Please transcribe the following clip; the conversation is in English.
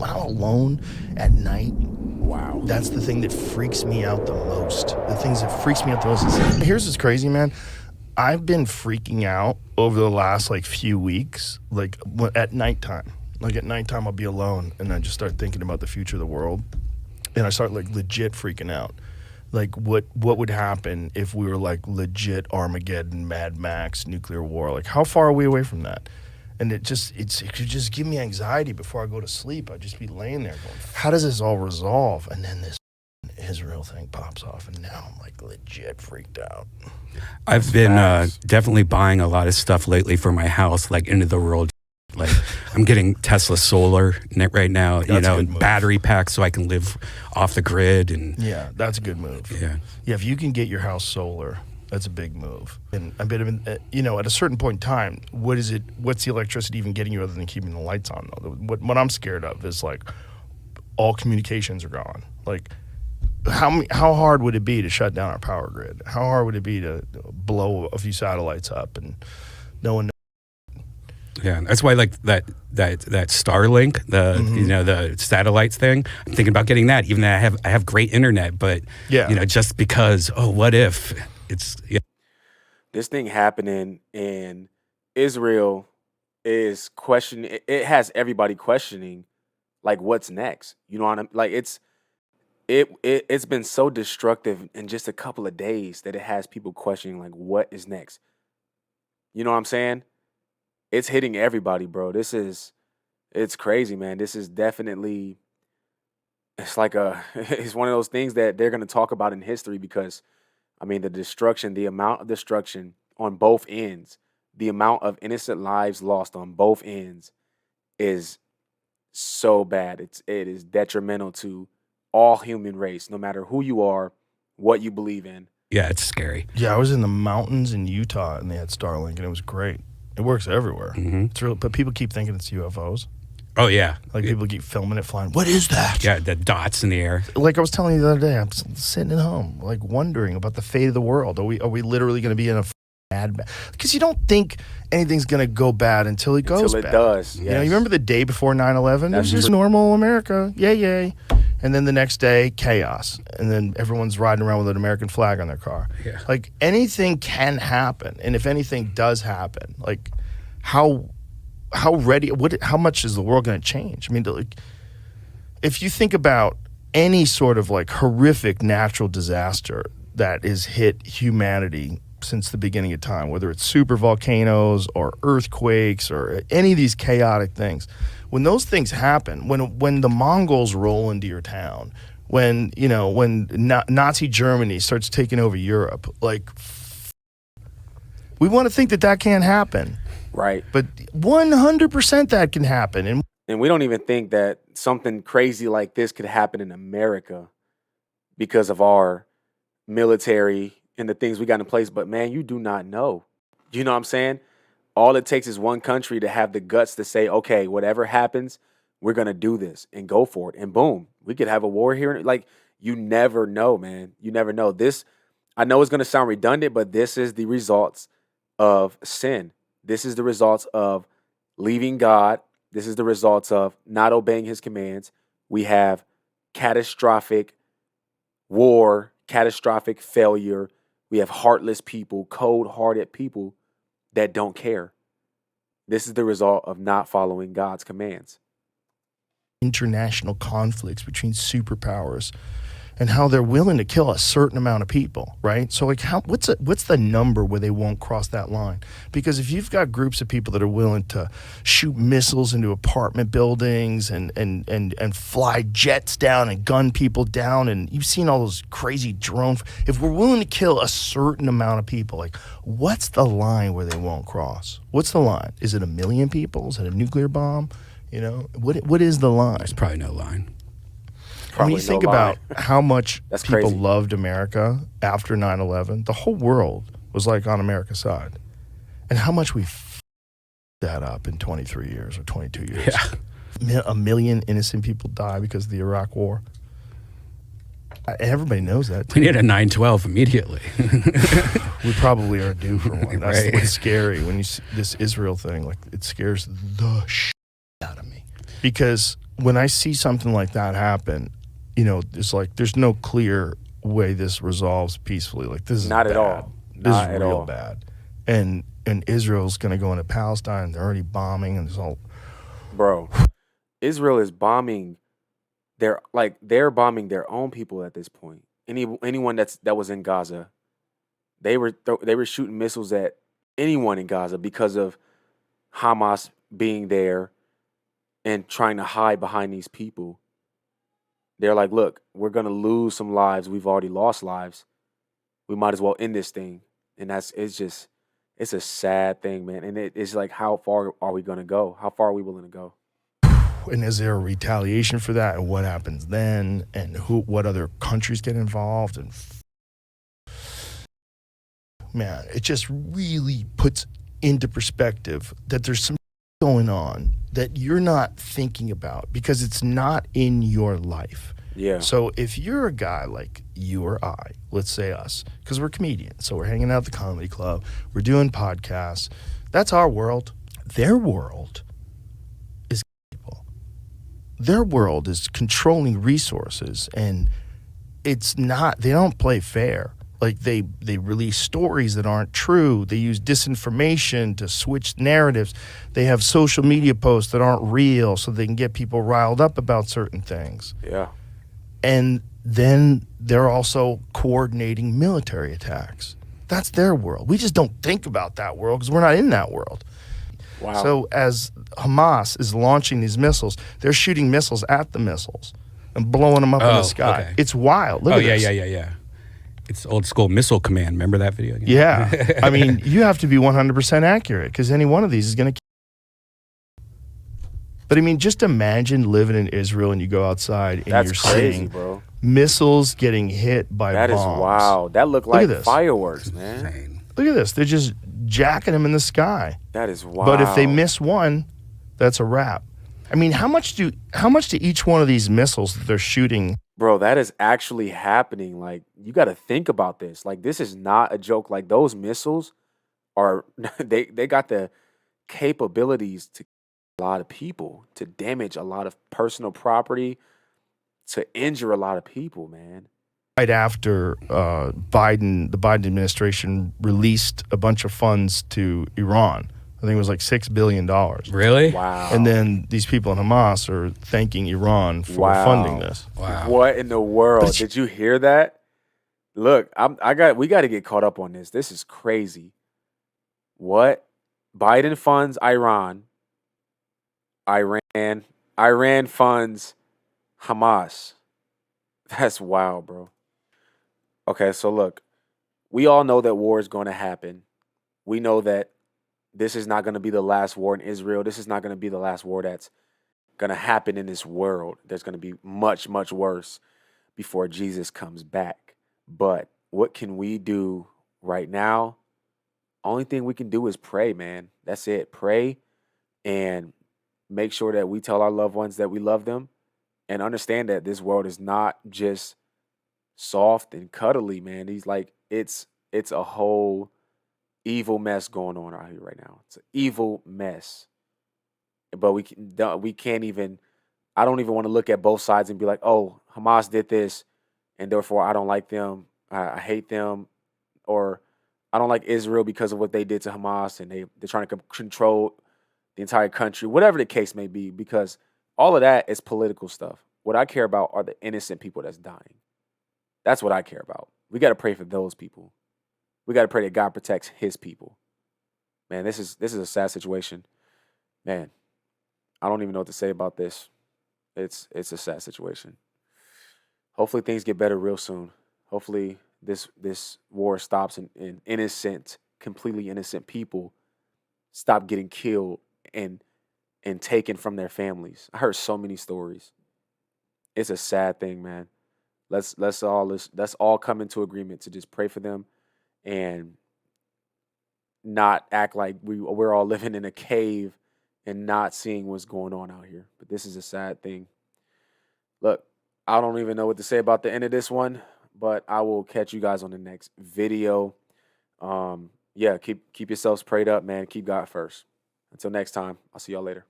out alone at night, Wow. that's the thing that freaks me out the most. The things that freaks me out the most. Here's what's crazy, man. I've been freaking out over the last like few weeks, like at nighttime. Like at nighttime, I'll be alone, and I just start thinking about the future of the world, and I start like legit freaking out. Like what would happen if we were like legit Armageddon, Mad Max, nuclear war? Like how far are we away from that? And it could just give me anxiety before I go to sleep. I'd just be laying there going, how does this all resolve? And then this Israel thing pops off, and now I'm like legit freaked out. I've been definitely buying a lot of stuff lately for my house, like into the world. Like I'm getting Tesla solar right now, and battery packs so I can live off the grid. And yeah, that's a good move. Yeah, if you can get your house solar, that's a big move. And a bit of, at a certain point in time, what's the electricity even getting you other than keeping the lights on? Though, what I'm scared of is like all communications are gone. Like how hard would it be to shut down our power grid? How hard would it be to blow a few satellites up and no one? Yeah, that's why like that Starlink, the satellites thing. I'm thinking about getting that, even though I have great internet, but just because what if it's this thing happening in Israel is questioning. It has everybody questioning, like what's next. You know what I'm like? It's been so destructive in just a couple of days that it has people questioning like what is next. You know what I'm saying? It's hitting everybody, bro. It's crazy, man. This is definitely, it's one of those things that they're going to talk about in history because, I mean, the amount of destruction on both ends, the amount of innocent lives lost on both ends is so bad. It is detrimental to all human race, no matter who you are, what you believe in. Yeah, it's scary. Yeah, I was in the mountains in Utah and they had Starlink and it was great. It works everywhere. Mm-hmm. It's real, but people keep thinking it's UFOs. Oh yeah, like people keep filming it flying. What is that? Yeah, the dots in the air. Like I was telling you the other day, I'm sitting at home, like wondering about the fate of the world. Are we literally going to be in a bad? Because you don't think anything's going to go bad until it goes bad. Until it does. Yes. You remember the day before 9/11? It was just normal America. Yay. And then the next day, chaos. And then everyone's riding around with an American flag on their car. Yeah. Like anything can happen. And if anything does happen, like how much is the world going to change? I mean, like, if you think about any sort of like horrific natural disaster that has hit humanity since the beginning of time, whether it's super volcanoes or earthquakes or any of these chaotic things, when those things happen, when the Mongols roll into your town, when Nazi Germany starts taking over Europe, like we want to think that can't happen. Right. But 100% that can happen. And we don't even think that something crazy like this could happen in America because of our military and the things we got in place. But man, you do not know. You know what I'm saying? All it takes is one country to have the guts to say, okay, whatever happens, we're going to do this and go for it. And boom, we could have a war here. Like, you never know, man. You never know. This, I know it's going to sound redundant, but this is the results of sin. This is the results of leaving God. This is the results of not obeying his commands. We have catastrophic war, catastrophic failure. We have heartless people, cold-hearted people that don't care. This is the result of not following God's commands. International conflicts between superpowers and how they're willing to kill a certain amount of people, right? So like what's the number where they won't cross that line? Because if you've got groups of people that are willing to shoot missiles into apartment buildings and fly jets down and gun people down, and you've seen all those crazy drones, if we're willing to kill a certain amount of people, like what's the line where they won't cross? What's the line? Is it 1 million people? Is it a nuclear bomb? What is the line? There's probably no line. When you think about how much people crazy. Loved America after 9/11, the whole world was like on America's side. And how much we that up in 23 years or 22 years. Yeah. 1 million innocent people die because of the Iraq War. Everybody knows that. We need a 9/12 immediately. We probably are due for one. That's Right. what's scary when you see this Israel thing. Like, it scares the shit out of me. because when I see something like that happen, there's no clear way this resolves peacefully. Like, this is Not bad. at all. This Not is at real all. bad. And Israel's going to go into Palestine. They're already bombing, and there's all. Bro, Israel is bombing. They're bombing their own people at this point. Anyone that was in Gaza, they were shooting missiles at anyone in Gaza because of Hamas being there and trying to hide behind these people. They're like, look, we're gonna lose some lives. We've already lost lives. We might as well end this thing. And it's a sad thing, man. And it's like, how far are we gonna go? How far are we willing to go? And is there a retaliation for that? And what happens then? And what other countries get involved? And man, it just really puts into perspective that there's some going on that you're not thinking about because it's not in your life. Yeah. So if you're a guy like you or I, let's say us, because we're comedians, so we're hanging out at the comedy club, we're doing podcasts, that's our world. Their world is people. Their world is controlling resources, and it's not, they don't play fair. Like, they release stories that aren't true. They use disinformation to switch narratives. They have social media posts that aren't real so they can get people riled up about certain things. Yeah. And then they're also coordinating military attacks. That's their world. We just don't think about that world because we're not in that world. Wow. So as Hamas is launching these missiles, they're shooting missiles at the missiles and blowing them up in the sky. Okay. It's wild. Look at this. Yeah. It's old school Missile Command. Remember that video? Yeah. I mean, you have to be 100% accurate because any one of these is going to. But I mean, just imagine living in Israel and you go outside and That's you're crazy, seeing bro. missiles getting hit by That is bombs. wild. That looked Look at like this. fireworks, man. Insane. Look at this. They're just jacking them in the sky. That is wild. But if they miss one, that's a wrap. I mean, how much do each one of these missiles that they're shooting? Bro, that is actually happening. Like, you got to think about this. Like, this is not a joke. Like, those missiles are they got the capabilities to kill a lot of people, to damage a lot of personal property, to injure a lot of people, man. Right after the Biden administration released a bunch of funds to Iran. I think it was like $6 billion. Really? Wow. And then these people in Hamas are thanking Iran for funding this. Wow. What in the world? Did you hear that? Look, we got to get caught up on this. This is crazy. What? Biden funds Iran. Iran funds Hamas. That's wild, bro. Okay, so look, we all know that war is going to happen. We know that this is not going to be the last war in Israel. This is not going to be the last war that's going to happen in this world. There's going to be much, much worse before Jesus comes back. But what can we do right now? Only thing we can do is pray, man. That's it. Pray and make sure that we tell our loved ones that we love them and understand that this world is not just soft and cuddly, man. It's a whole evil mess going on out here right now. It's an evil mess. But we can't even, I don't even want to look at both sides and be like, oh, Hamas did this and therefore I don't like them. I hate them. Or I don't like Israel because of what they did to Hamas and they're trying to control the entire country, whatever the case may be, because all of that is political stuff. What I care about are the innocent people that's dying. That's what I care about. We got to pray for those people. We got to pray that God protects his people. Man, this is a sad situation. Man, I don't even know what to say about this. It's a sad situation. Hopefully things get better real soon. Hopefully this war stops and innocent, completely innocent people stop getting killed and taken from their families. I heard so many stories. It's a sad thing, man. Let's all come into agreement to just pray for them and not act like we're all living in a cave and not seeing what's going on out here. But this is a sad thing. Look, I don't even know what to say about the end of this one, but I will catch you guys on the next video. Yeah, keep yourselves prayed up, man. Keep God first. Until next time, I'll see y'all later.